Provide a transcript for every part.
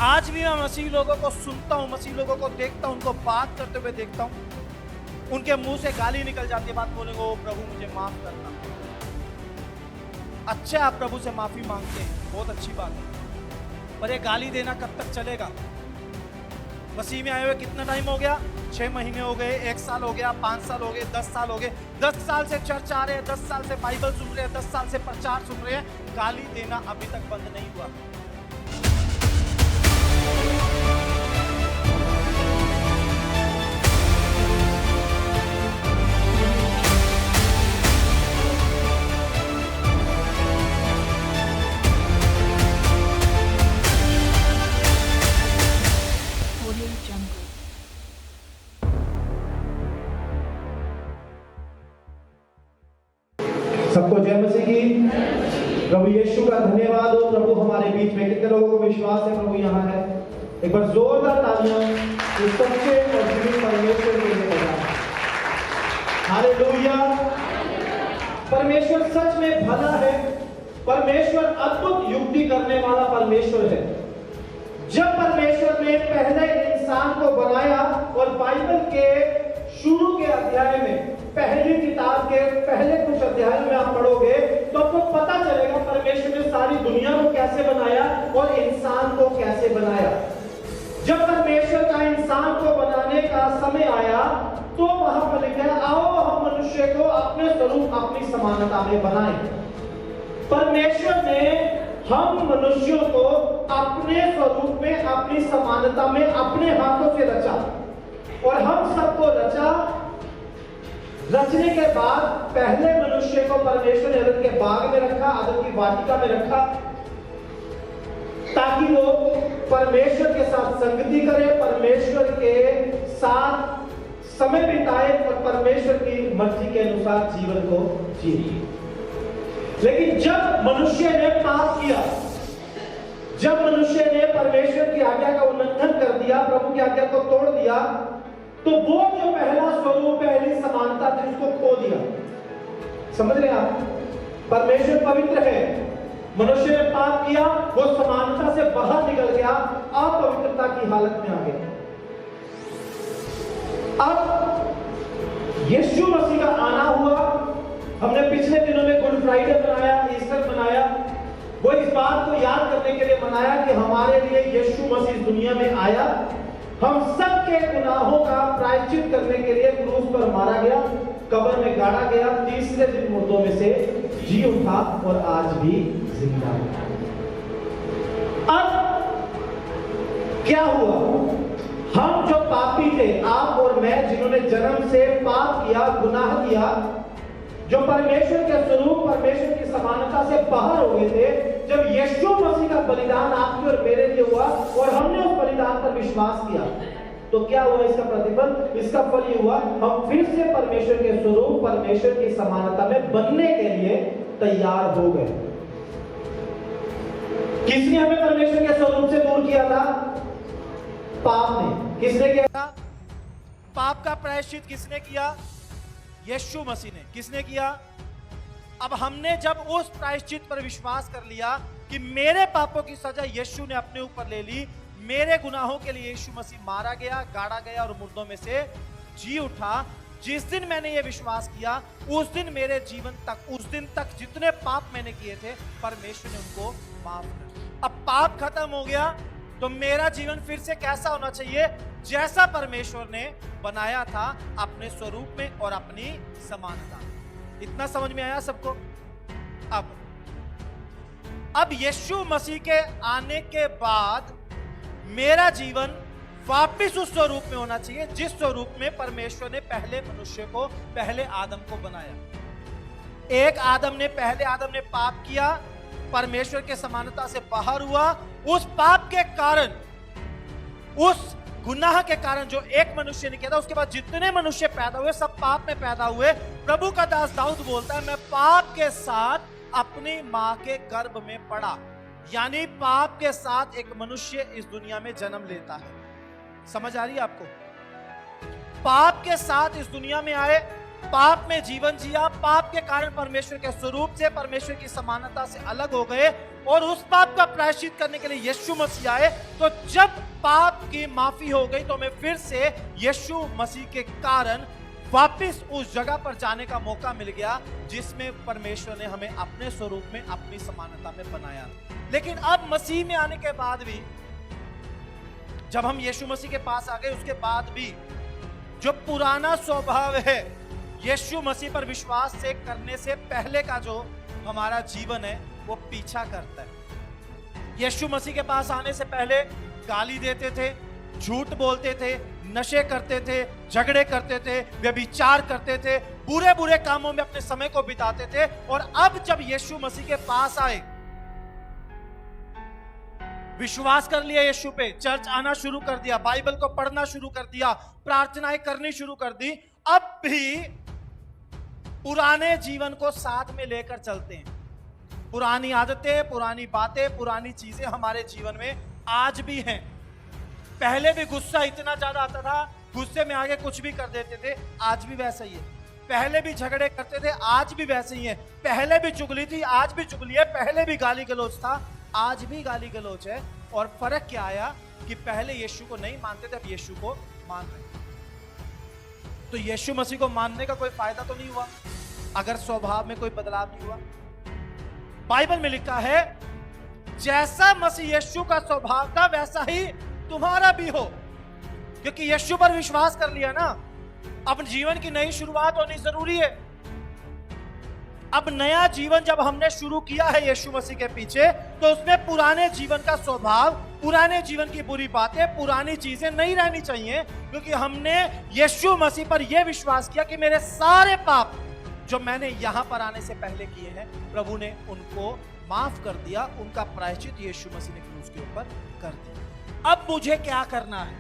आज भी मैं मसीह लोगों को सुनता हूँ, मसीह लोगों को देखता हूँ, उनको बात करते हुए देखता हूँ, उनके मुंह से गाली निकल जाती है, बात बोलेंगे ओ प्रभु मुझे माफ करना। अच्छा आप प्रभु से माफी मांगते हैं, बहुत अच्छी बात है, पर ये गाली देना कब तक चलेगा? मसीह में आए हुए कितना टाइम हो गया? 6 महीने हो गए, 1 साल हो गया, 5 साल हो गए, 10 साल हो गए। 10 साल से चर्च आ रहे हैं, 10 साल से बाइबल सुन रहे हैं, 10 साल से प्रचार सुन रहे हैं, गाली देना अभी तक बंद नहीं हुआ। सबको जय मसीह की। प्रभु यीशु का धन्यवाद हो। प्रभु हमारे बीच में कितने लोगों को विश्वास है प्रभु यहाँ है? एक बार जोरदार तालियां इस सच्चे और जीवित परमेश्वर के लिए बजाएं। हालेलुया। परमेश्वर सच में भला है। परमेश्वर अद्भुत युक्ति करने वाला परमेश्वर है। जब परमेश्वर ने पहले इंसान को बनाया और बाइबल के शुरू के अध्याय में, पहली किताब के पहले कुछ अध्याय में आप पढ़ोगे तो आपको पता चलेगा परमेश्वर ने सारी दुनिया को कैसे बनाया और इंसान को कैसे बनाया। जब परमेश्वर का इंसान को बनाने का समय आया तो वहां पर लिखा है आओ हम मनुष्य को अपने स्वरूप अपनी समानता में बनाएं। परमेश्वर ने हम मनुष्यों को अपने स्वरूप में अपनी समानता में अपने हाथों से रचा और हम सबको रचा। रचने के बाद पहले मनुष्य को परमेश्वर ने अदन के बाग में रखा, अदन की वाटिका में रखा, ताकि वो परमेश्वर के साथ संगति करे, परमेश्वर के साथ समय बिताए और परमेश्वर की मर्जी के अनुसार जीवन को जिए। लेकिन जब मनुष्य ने पाप किया, जब मनुष्य ने परमेश्वर की आज्ञा का उल्लंघन कर दिया, प्रभु की आज्ञा को तोड़ दिया, तो वो जो पहला स्वरूप, पहली समानता थी उसको खो दिया। समझ रहे आप? परमेश्वर पवित्र है, मनुष्य ने पाप किया, वो समानता से बाहर निकल गया, अपवित्रता की हालत में आ गया। अब यीशु मसीह का आना हुआ। हमने पिछले दिनों में गुड फ्राइडे मनाया, ईस्टर मनाया। वो इस बात को याद करने के लिए मनाया कि हमारे लिए यीशु मसीह दुनिया में आया, हम सब के गुनाहों का प्रायश्चित करने के लिए क्रूस पर मारा गया, कब्र में गाड़ा गया, तीसरे दिन मुर्दों में से जी उठा और आज भी जिंदा है। अब क्या हुआ? हम जो पापी थे, आप और मैं, जिन्होंने जन्म से पाप किया, गुनाह किया, जो परमेश्वर के स्वरूप, परमेश्वर की समानता से बाहर हो गए थे, जब यीशु मसीह का बलिदान आपके और मेरे लिए हुआ और हमने उस बलिदान पर विश्वास किया, तो क्या हुआ? इसका प्रतिफल, इसका फल ये हुआ, हम फिर से परमेश्वर के स्वरूप, परमेश्वर की समानता में बनने के लिए तैयार हो गए। किसने हमें परमेश्वर के स्वरूप से दूर किया था? पाप ने। किसने किया था? पाप का प्रायश्चित किसने किया? यीशु मसीह ने। किसने किया? अब हमने जब उस प्रायश्चित पर विश्वास कर लिया कि मेरे पापों की सजा यीशु ने अपने ऊपर ले ली, मेरे गुनाहों के लिए यीशु मसीह मारा गया, गाड़ा गया और मुर्दों में से जी उठा। जिस दिन मैंने ये विश्वास किया, उस दिन मेरे जीवन तक, उस दिन तक जितने पाप मैंने किए थे, परमेश्वर ने उनको माफ कर दिया। अब पाप खत्म हो गया तो मेरा जीवन फिर से कैसा होना चाहिए? जैसा परमेश्वर ने बनाया था, अपने स्वरूप में और अपनी समानता। इतना समझ में आया सबको? अब यीशु मसीह के आने के बाद मेरा जीवन वापस उस स्वरूप में होना चाहिए जिस स्वरूप में परमेश्वर ने पहले मनुष्य को, पहले आदम को बनाया। पहले आदम ने पाप किया, परमेश्वर के समानता से बाहर हुआ। उस पाप के कारण, उस गुनाह के कारण जो एक मनुष्य ने किया था, उसके बाद जितने मनुष्य पैदा हुए सब पाप में पैदा हुए। प्रभु का दास दाऊद बोलता है, मैं पाप के साथ अपनी मां के गर्भ में पड़ा। यानी पाप के साथ एक मनुष्य इस दुनिया में जन्म लेता है। समझ आ रही है आपको? पाप के साथ इस दुनिया में आए, पाप में जीवन जिया, पाप के कारण परमेश्वर के स्वरूप से, परमेश्वर की समानता से अलग हो गए और उस पाप का प्रायश्चित करने के लिए यीशु मसीह आए। तो जब पाप की माफी हो गई तो हमें फिर से यीशु मसीह के कारण वापस उस जगह पर जाने का मौका मिल गया जिसमें परमेश्वर ने हमें अपने स्वरूप में, अपनी समानता में बनाया। लेकिन अब मसीह में आने के बाद भी, जब हम यीशु मसीह के पास आ गए, उसके बाद भी जो पुराना स्वभाव है यीशु मसीह पर विश्वास से करने से पहले का जो हमारा जीवन है वो पीछा करता है। यीशु मसीह के पास आने से पहले गाली देते थे, झूठ बोलते थे, नशे करते थे, झगड़े करते थे, व्यभिचार करते थे, बुरे बुरे कामों में अपने समय को बिताते थे। और अब जब यीशु मसीह के पास आए, विश्वास कर लिया यीशु पे, चर्च आना शुरू कर दिया, बाइबल को पढ़ना शुरू कर दिया, प्रार्थनाएं करनी शुरू कर दी, अब भी पुराने जीवन को साथ में लेकर चलते हैं। पुरानी आदतें, पुरानी बातें, पुरानी चीजें हमारे जीवन में आज भी हैं। पहले भी गुस्सा इतना ज्यादा आता था, गुस्से में आगे कुछ भी कर देते थे, आज भी वैसा ही है। पहले भी झगड़े करते थे, आज भी वैसे ही है। पहले भी चुगली थी, आज भी चुगली है। पहले भी गाली गलौज था, आज भी गाली गलौज है। और फर्क क्या आया कि पहले यीशु को नहीं मानते थे, अब यीशु को मान रहे। तो यीशु मसीह को मानने का कोई फायदा तो नहीं हुआ अगर स्वभाव में कोई बदलाव नहीं हुआ। बाइबल में लिखा है, जैसा मसीह यीशु का स्वभाव था वैसा ही तुम्हारा भी हो। क्योंकि यीशु पर विश्वास कर लिया ना, अब जीवन की नई शुरुआत होनी जरूरी है। अब नया जीवन जब हमने शुरू किया है यीशु मसीह के पीछे, तो उसमें पुराने जीवन का स्वभाव, पुराने जीवन की बुरी बातें, पुरानी चीजें नहीं रहनी चाहिए। क्योंकि हमने यीशु मसीह पर यह विश्वास किया कि मेरे सारे पाप जो मैंने यहां पर आने से पहले किए हैं, प्रभु ने उनको माफ कर दिया। उनका प्रायश्चित यीशु मसीह ने क्रूस के ऊपर कर दिया। अब मुझे क्या करना है?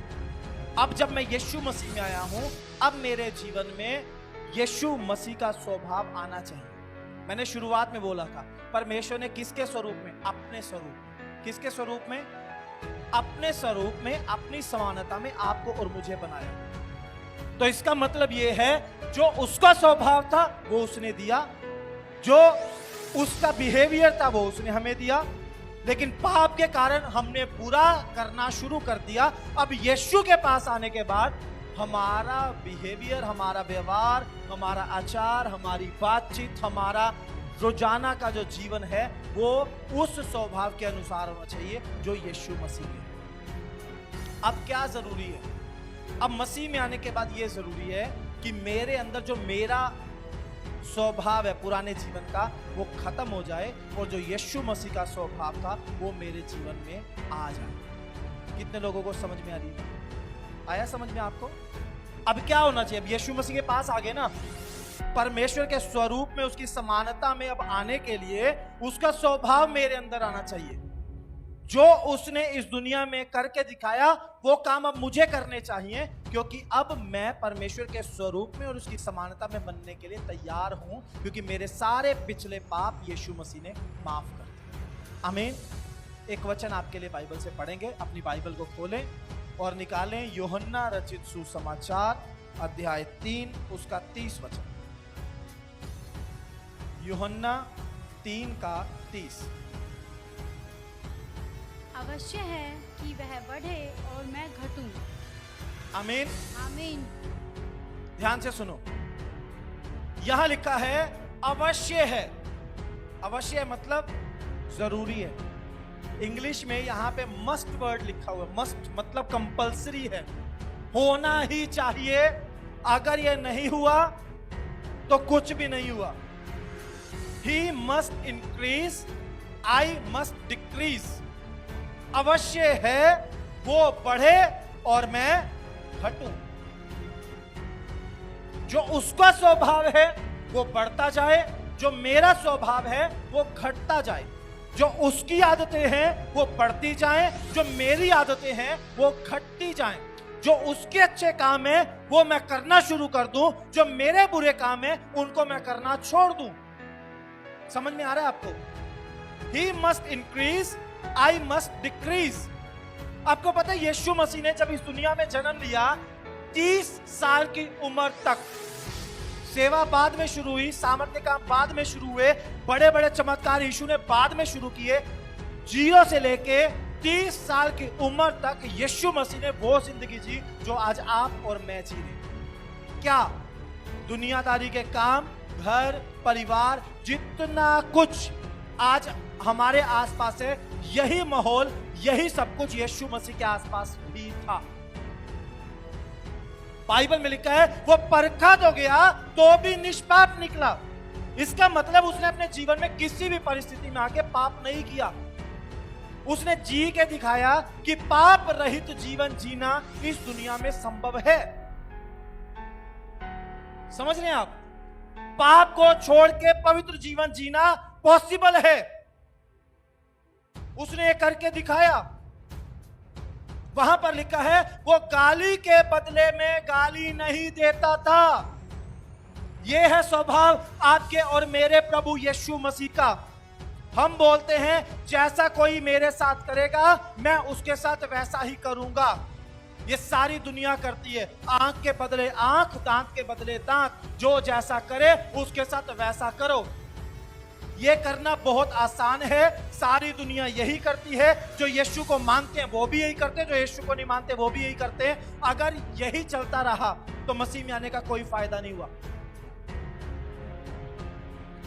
अब जब मैं यीशु मसीह में आया हूं, अब मेरे जीवन में यीशु मसीह का स्वभाव आना चाहिए। मैंने शुरुआत में बोला था, परमेश्वर ने किसके स्वरूप में? अपने स्वरूप। किसके स्वरूप में? अपने स्वरूप में, अपनी समानता में आपको और मुझे बनाया। तो इसका मतलब यह है, जो उसका स्वभाव था वो उसने दिया, जो उसका बिहेवियर था वो उसने हमें दिया। लेकिन पाप के कारण हमने बुरा करना शुरू कर दिया। अब यीशु के पास आने के बाद हमारा बिहेवियर, हमारा व्यवहार, हमारा आचार, हमारी बातचीत, हमारा रोजाना का जो जीवन है वो उस स्वभाव के अनुसार होना चाहिए जो यीशु मसीह में है। अब क्या जरूरी है? अब मसीह में आने के बाद ये जरूरी है कि मेरे अंदर जो मेरा स्वभाव है पुराने जीवन का वो खत्म हो जाए और जो यीशु मसीह का स्वभाव था वो मेरे जीवन में आ जाए। कितने लोगों को समझ में आ रही है? आया समझ में आपको? अब क्या होना चाहिए? अब यीशु मसीह के पास आ गए ना, परमेश्वर के स्वरूप में, उसकी समानता में अब आने के लिए उसका स्वभाव मेरे अंदर आना चाहिए। जो उसने इस दुनिया में करके दिखाया वो काम अब मुझे करने चाहिए, क्योंकि अब मैं परमेश्वर के स्वरूप में और उसकी समानता में बनने के लिए तैयार हूं, क्योंकि मेरे सारे पिछले पाप यीशु मसीह ने माफ कर दिए। आमीन। एक वचन आपके लिए बाइबल से पढ़ेंगे। अपनी बाइबल को खोलें और निकालें यूहन्ना रचित सुसमाचार अध्याय 3 उसका 30 वचन। यूहन्ना 3 का 30। अवश्य है कि वह बढ़े और मैं घटूं। आमीन। आमीन। ध्यान से सुनो, यहां लिखा है अवश्य है। अवश्य मतलब जरूरी है। इंग्लिश में यहां पे मस्ट वर्ड लिखा हुआ है। मस्ट मतलब कंपल्सरी है, होना ही चाहिए। अगर यह नहीं हुआ तो कुछ भी नहीं हुआ। He must increase, I must decrease। अवश्य है वो बढ़े और मैं घटूं। जो उसका स्वभाव है वो बढ़ता जाए, जो मेरा स्वभाव है वो घटता जाए। जो उसकी आदतें हैं वो बढ़ती जाएं, जो मेरी आदतें हैं वो घटती जाएं। जो उसके अच्छे काम है वो मैं करना शुरू कर दूं, जो मेरे बुरे काम है उनको मैं करना छोड़ दूं। समझ में आ रहा है आपको? He must increase, I must decrease। आपको पता है यीशु मसीह ने जब इस दुनिया में जन्म लिया, 30 साल की उम्र तक सेवा बाद में शुरू हुई, सामर्थ्य काम बाद में शुरू हुए, बड़े बड़े चमत्कार यीशु ने बाद में शुरू किए। 0 से लेके 30 साल की उम्र तक यीशु मसीह ने वो जिंदगी जी जो आज आप और मैं जी रहे। क्या दुनियादारी के काम, घर, परिवार, जितना कुछ आज हमारे आसपास है, यही माहौल, यही सब कुछ यीशु मसीह के आसपास भी था। बाइबल में लिखा है वो परखा तो गया तो भी निष्पाप निकला। इसका मतलब उसने अपने जीवन में किसी भी परिस्थिति में आके पाप नहीं किया। उसने जी के दिखाया कि पाप रहित जीवन जीना इस दुनिया में संभव है। समझ रहे हैं आप? पाप को छोड़ के पवित्र जीवन जीना पॉसिबल है। उसने ये करके दिखाया। वहां पर लिखा है वो गाली के बदले में गाली नहीं देता था। यह है स्वभाव आपके और मेरे प्रभु यीशु मसीह का। हम बोलते हैं जैसा कोई मेरे साथ करेगा मैं उसके साथ वैसा ही करूंगा। ये सारी दुनिया करती है, आंख के बदले आंख, दांत के बदले दांत, जो जैसा करे उसके साथ वैसा करो। ये करना बहुत आसान है, सारी दुनिया यही करती है। जो यीशु को मानते हैं वो भी यही करते हैं, जो यीशु को नहीं मानते वो भी यही करते हैं। अगर यही चलता रहा तो मसीह में आने का कोई फायदा नहीं हुआ।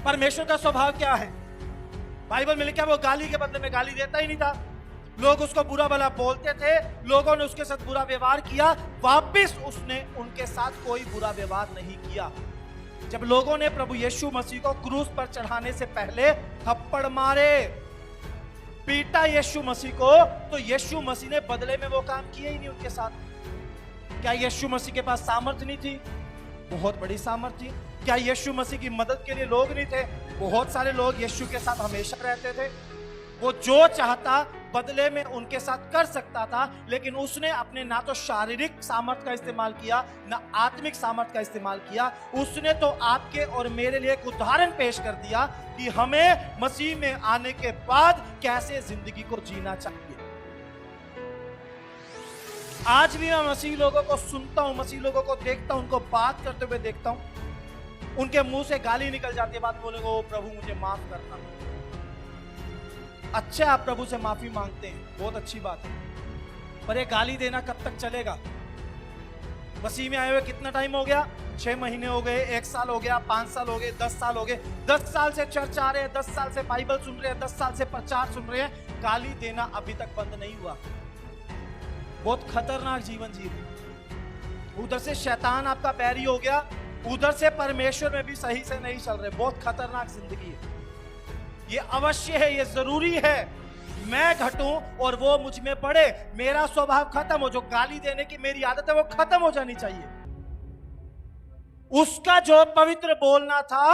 परमेश्वर का स्वभाव क्या है? बाइबल में लिखा है वो गाली के बदले में गाली देता ही नहीं था। लोग उसको बुरा भला बोलते थे, लोगों ने उसके साथ बुरा व्यवहार किया, वापस उसने उनके साथ कोई बुरा व्यवहार नहीं किया। जब लोगों ने प्रभु यीशु मसीह को क्रूस पर चढ़ाने से पहले थप्पड़ मारे, पीटा यीशु मसीह को, तो यीशु मसीह ने बदले में वो काम किए ही नहीं उनके साथ। क्या यीशु मसीह के पास सामर्थ्य नहीं थी? बहुत बड़ी सामर्थ्य थी। क्या यीशु मसीह की मदद के लिए लोग नहीं थे? बहुत सारे लोग यीशु के साथ हमेशा रहते थे। वो जो चाहता बदले में उनके साथ कर सकता था, लेकिन उसने अपने ना तो शारीरिक सामर्थ्य का इस्तेमाल किया, ना आत्मिक सामर्थ्य का इस्तेमाल किया। उसने तो आपके और मेरे लिए एक उदाहरण पेश कर दिया कि हमें मसीह में आने के बाद कैसे जिंदगी को जीना चाहिए। आज भी मैं मसीह लोगों को सुनता हूं, मसीह लोगों को देखता हूं, उनको बात करते हुए देखता हूं, उनके मुंह से गाली निकल जाती है, बात बोलेंगे ओ प्रभु मुझे माफ करना। अच्छा आप प्रभु से माफी मांगते हैं, बहुत अच्छी बात है, पर ये गाली देना कब तक चलेगा? मसीह में आए हुए कितना टाइम हो गया? 6 महीने हो गए, 1 साल हो गया, 5 साल हो गए, 10 साल हो गए। 10 साल से चर्च आ रहे हैं, 10 साल से बाइबल सुन रहे हैं, 10 साल से प्रचार सुन रहे हैं, गाली देना अभी तक बंद नहीं हुआ। बहुत खतरनाक जीवन जी रहे। उधर से शैतान आपका बैरी हो गया, उधर से परमेश्वर में भी सही से नहीं चल रहे। बहुत खतरनाक जिंदगी है। ये अवश्य है, ये जरूरी है मैं घटूं और वो मुझ में बढ़े, मेरा स्वभाव खत्म हो, जो गाली देने की मेरी आदत है वो खत्म हो जानी चाहिए। उसका जो पवित्र बोलना था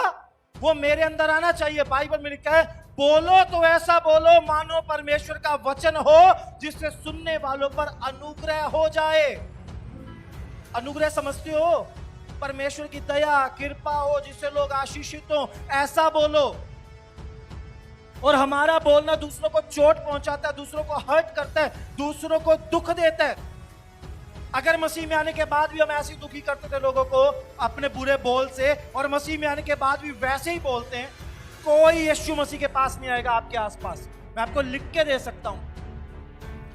वो मेरे अंदर आना चाहिए। बाइबल में लिखा है बोलो तो ऐसा बोलो मानो परमेश्वर का वचन हो, जिससे सुनने वालों पर अनुग्रह हो जाए। अनुग्रह समझते हो? परमेश्वर की दया कृपा हो, जिससे लोग आशीषित हो, ऐसा बोलो। और हमारा बोलना दूसरों को चोट पहुंचाता है, दूसरों को हर्ट करता है, दूसरों को दुख देता है। अगर मसीह में आने के बाद भी हम ऐसे ही दुखी करते थे लोगों को अपने बुरे बोल से, और मसीह में आने के बाद भी वैसे ही बोलते हैं, कोई यीशु मसीह के पास नहीं आएगा आपके आसपास। मैं आपको लिख के दे सकता हूं।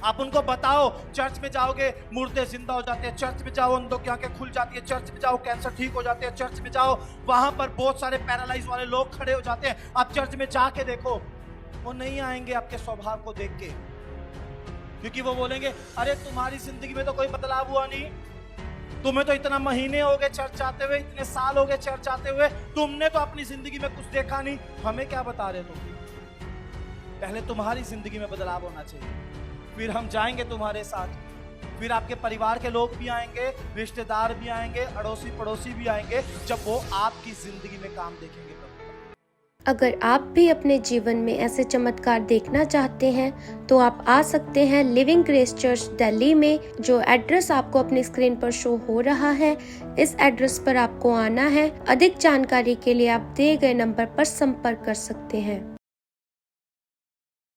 आप उनको बताओ चर्च में जाओगे मुर्दे जिंदा हो जाते हैं, चर्च में जाओ अंधों की आंखें खुल जाती है, चर्च में जाओ कैंसर ठीक हो जाते हैं, चर्च में जाओ वहां पर बहुत सारे पैरालाइज वाले लोग खड़े हो जाते हैं। आप चर्च में जाके देखो, वो नहीं आएंगे आपके स्वभाव को देख के, क्योंकि वो बोलेंगे अरे तुम्हारी जिंदगी में तो कोई बदलाव हुआ नहीं, तुम्हें तो इतना महीने हो गए चर्च आते हुए, इतने साल हो गए चर्च आते हुए, तुमने तो अपनी जिंदगी में कुछ देखा नहीं, हमें क्या बता रहे तुम? पहले तुम्हारी जिंदगी में बदलाव होना चाहिए, फिर हम जाएंगे तुम्हारे साथ, फिर आपके परिवार के लोग भी आएंगे, रिश्तेदार भी आएंगे, अड़ोसी पड़ोसी भी आएंगे, जब वो आपकी जिंदगी में काम देखेंगे। अगर आप भी अपने जीवन में ऐसे चमत्कार देखना चाहते हैं तो आप आ सकते हैं लिविंग ग्रेस चर्च दिल्ली में, जो एड्रेस आपको अपनी स्क्रीन पर शो हो रहा है। इस एड्रेस पर आपको आना है। अधिक जानकारी के लिए आप दिए गए नंबर पर संपर्क कर सकते हैं।